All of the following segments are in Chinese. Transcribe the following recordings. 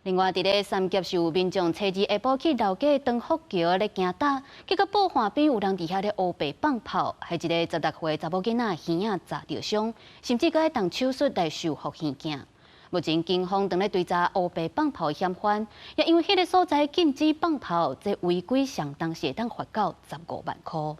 另外，伫咧三峡市有民众初二下晡去老街长福桥咧行搭，结果报岸边有人伫遐咧乌白放炮，害一个16岁查某囡仔耳仔砸着伤，甚至搁爱动手术来修复耳镜。目前警方正咧追查乌白放炮嫌犯，也因为迄个所在禁止放炮，这违规上当会当罚到15万块。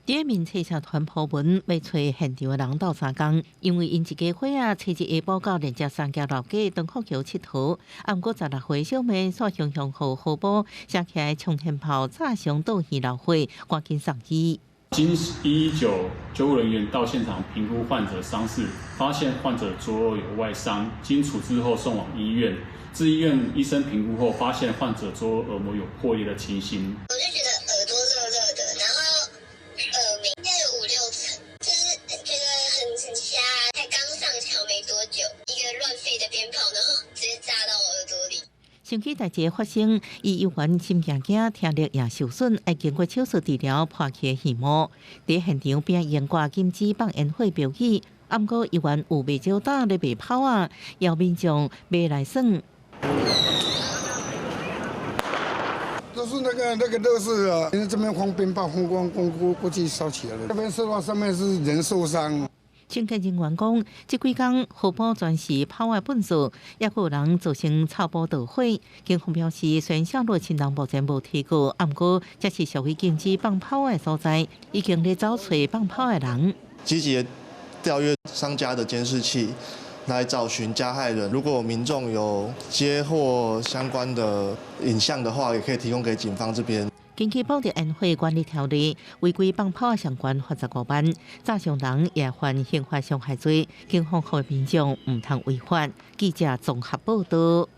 第一名车社团破文要找现场的人斗相共，因为因一家伙仔初一下晡到连接三峡老街长福桥佚佗，啊，毋过16岁小妹所向后河波写起来冲天炮炸伤倒去老伙，赶紧送医。经119救护人员到现场评估患者伤势，发现患者左耳有外伤，经处置后送往医院。至医院医生评估后，发现患者左耳膜有破裂的情形。 我就觉得耳朵热热的，然后耳鸣应该有5、6层，就是觉得很瞎。才刚上桥没多久，一个乱飞的鞭炮，然后直接炸到我耳朵里。上起代志发生，伊有缘心惊惊，听力也受损，要经过手术治疗破去的耳膜。伫现场并严挂禁止放烟火标语，啊，毋过有缘有卖酒搭咧卖炮啊，要民众买来耍。 都是那个乐事啊，因为这边放鞭炮，风光估计烧起来了。这边是话上面是人受伤。清洁人员讲，这几天河波全是炮的本数，也有人造成草坡导火。警方表示，虽然下落情人目前无提过，啊，毋过这是社会禁止放炮的所在，已经咧找找放炮的人，积极调阅商家的监视器。 来找寻加害人。如果民众有接获相关的影像的话，也可以提供给警方这边。根据保障烟火管理条例，违规放炮相关罚15万，炸伤人也犯刑法伤害罪。警方呼吁民众唔通违法。记者综合报道。